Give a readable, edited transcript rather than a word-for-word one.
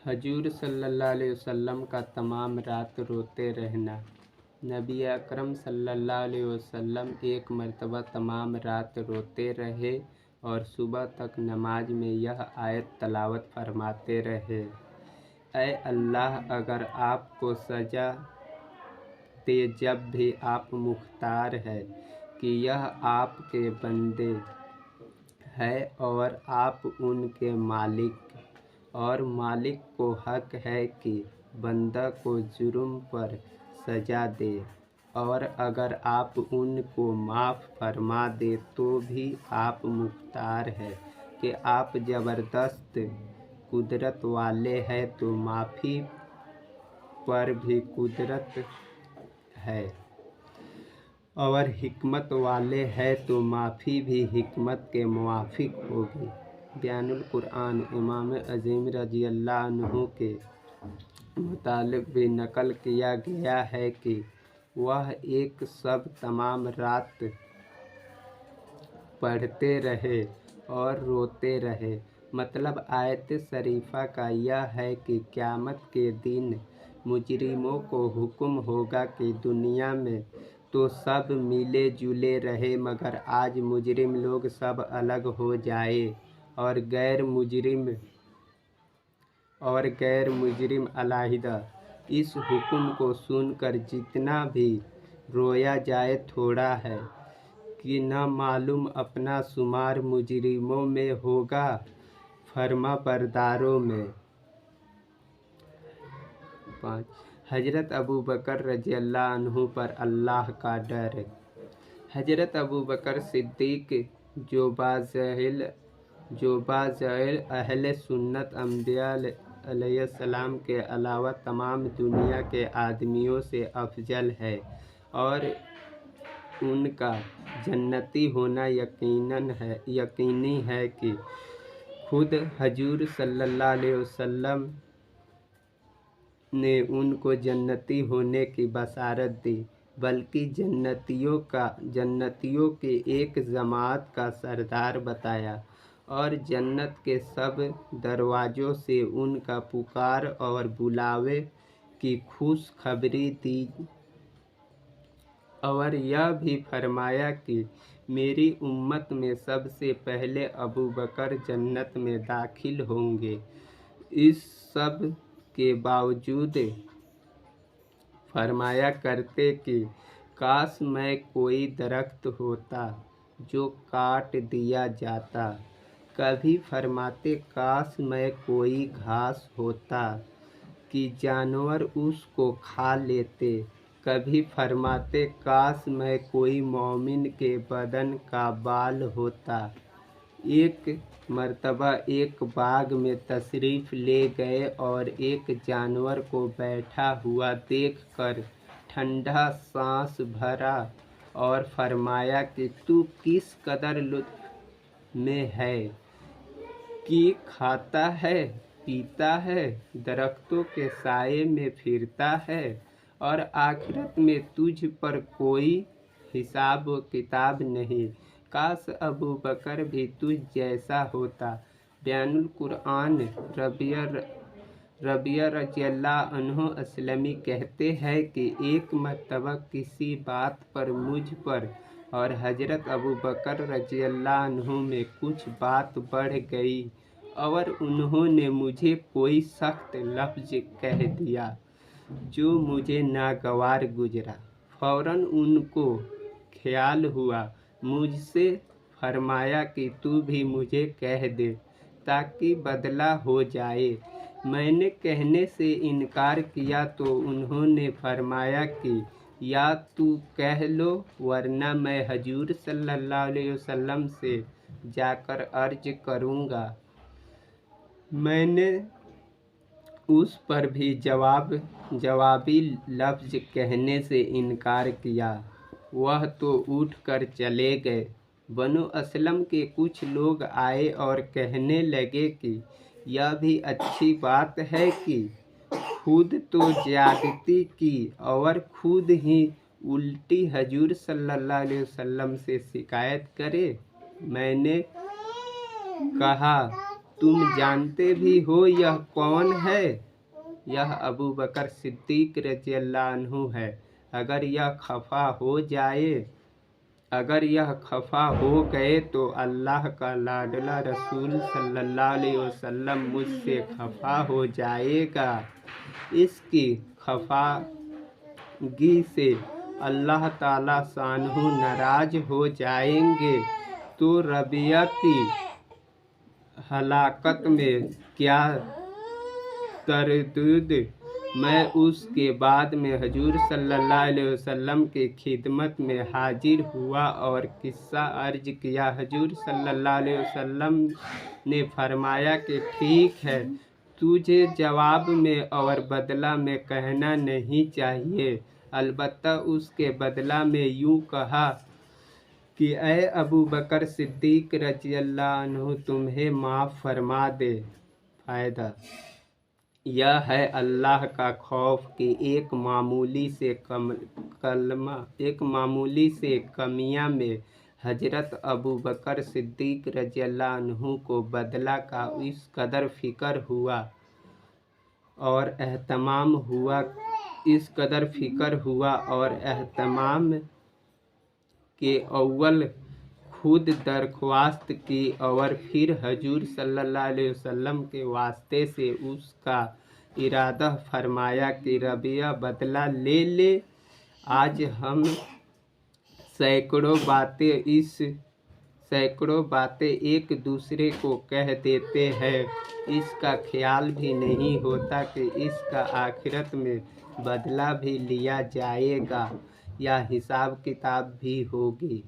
हजूर सल्लल्लाहु अलैहि वसल्लम का तमाम रात रोते रहना। नबी अकरम सल्लल्लाहु अलैहि वसल्लम एक मर्तबा तमाम रात रोते रहे और सुबह तक नमाज में यह आयत तलावत फरमाते रहे। ऐ अल्लाह, अगर आपको सजा दे जब भी आप मुख्तार है कि यह आपके बंदे है और आप उनके मालिक, और मालिक को हक है कि बंदा को जुर्म पर सजा दे, और अगर आप उनको माफ़ फरमा दे तो भी आप मुख्तार है कि आप ज़बरदस्त कुदरत वाले हैं, तो माफ़ी पर भी कुदरत है, और हिकमत वाले हैं तो माफ़ी भी हिकमत के मुवाफिक होगी। बयानुल कुरान इमाम अज़ीम रज़ियल्लाहु अन्हु के मुतालिक भी नकल किया गया है कि वह एक सब तमाम रात पढ़ते रहे और रोते रहे। मतलब आयत शरीफा का यह है कि क़यामत के दिन मुजरिमों को हुक्म होगा कि दुनिया में तो सब मिले जुले रहे, मगर आज मुजरिम लोग सब अलग हो जाए और गैर मुजरिम अलहदा। इस हुक्म को सुनकर जितना भी रोया जाए थोड़ा है कि न मालूम अपना शुमार मुजरिमों में होगा फर्मा बरदारों में। 5. हजरत अबू बकर रज़ियल्लाहु अन्हु पर अल्लाह का डर। हजरत अबू बकर सिद्दीक़ जो बाज़ाहिर अहले सुन्नत अंबिया अलैहिस्सलाम के अलावा तमाम दुनिया के आदमियों से अफजल है, और उनका जन्नती होना यकीनी है कि खुद हजूर सल्लल्लाहु अलैहि वसल्लम ने उनको जन्नती होने की बशारत दी, बल्कि जन्नतियों के एक जमात का सरदार बताया, और जन्नत के सब दरवाज़ों से उनका पुकार और बुलावे की खुशखबरी दी, और यह भी फरमाया कि मेरी उम्मत में सबसे पहले अबू बकर जन्नत में दाखिल होंगे। इस सब के बावजूद फरमाया करते कि काश मैं कोई दरख्त होता जो काट दिया जाता। कभी फरमाते काश मैं कोई घास होता कि जानवर उसको खा लेते। कभी फरमाते काश मैं कोई मोमिन के बदन का बाल होता। एक मर्तबा एक बाग में तशरीफ़ ले गए और एक जानवर को बैठा हुआ देखकर ठंडा सांस भरा और फरमाया कि तू किस कदर लुत्फ़ में है कि खाता है, पीता है, दरख्तों के साये में फिरता है, और आखिरत में तुझ पर कोई हिसाब व किताब नहीं। काश अबू बकर भी तुझ जैसा होता। बयानुल कुरान रबिया रज़ियल्लाहु अन्हु असलमी कहते हैं कि एक मर्तबा किसी बात पर मुझ पर और हजरत अबू बकर रज़ियल्लाहु अन्हु में कुछ बात बढ़ गई, और उन्होंने मुझे कोई सख्त लफ्ज़ कह दिया जो मुझे नागवार गुजरा। फ़ौरन उनको ख्याल हुआ, मुझसे फरमाया कि तू भी मुझे कह दे ताकि बदला हो जाए। मैंने कहने से इनकार किया तो उन्होंने फरमाया कि या तू कह लो, वरना मैं हजूर सल्लल्लाहु अलैहि वसल्लम से जाकर अर्ज करूँगा। मैंने उस पर भी जवाबी लफ्ज़ कहने से इनकार किया। वह तो उठ कर चले गए। बनु असलम के कुछ लोग आए और कहने लगे कि यह भी अच्छी बात है कि खुद तो ज्यादती की और खुद ही उल्टी हजूर सल्लल्लाहु अलैहि वसल्लम से शिकायत करे। मैंने कहा तुम जानते भी हो यह कौन है? यह अबू बकर सिद्दीक रज़ियल्लाहु अन्हु है। अगर यह खफा हो गए तो अल्लाह का लाडला रसूल सल्लल्लाहु अलैहि वसल्लम मुझसे खफा हो जाएगा। इसकी खफागी से अल्लाह ताला शानहु नाराज हो जाएंगे। तो रबिया की हलाकत में क्या तरद्दुद। मैं उसके बाद में हुजूर सल्लल्लाहु अलैहि वसल्लम की खिदमत में हाजिर हुआ और किस्सा अर्ज किया। हुजूर सल्लल्लाहु अलैहि वसल्लम ने फरमाया कि ठीक है, तुझे जवाब में और बदला में कहना नहीं चाहिए, अलबत्ता उसके बदला में यूँ कहा कि ऐ अबू बकर सिद्दीक रज़ियल्लाहु अन्हु तुम्हें माफ़ फरमा दे। फ़ायदा यह है अल्लाह का खौफ कि एक मामूली से कमियां में हजरत अबू बकर सिद्दीक रज़ियल्लाहु अन्हु को बदला का इस कदर फ़िक्र हुआ और एहतमाम के अव्वल खुद दरख्वास्त की और फिर हुजूर सल्लल्लाहु अलैहि वसल्लम के वास्ते से उसका इरादा फरमाया कि रबिया बदला ले ले। आज हम सैकड़ों बातें एक दूसरे को कह देते हैं, इसका ख्याल भी नहीं होता कि इसका आखिरत में बदला भी लिया जाएगा या हिसाब किताब भी होगी।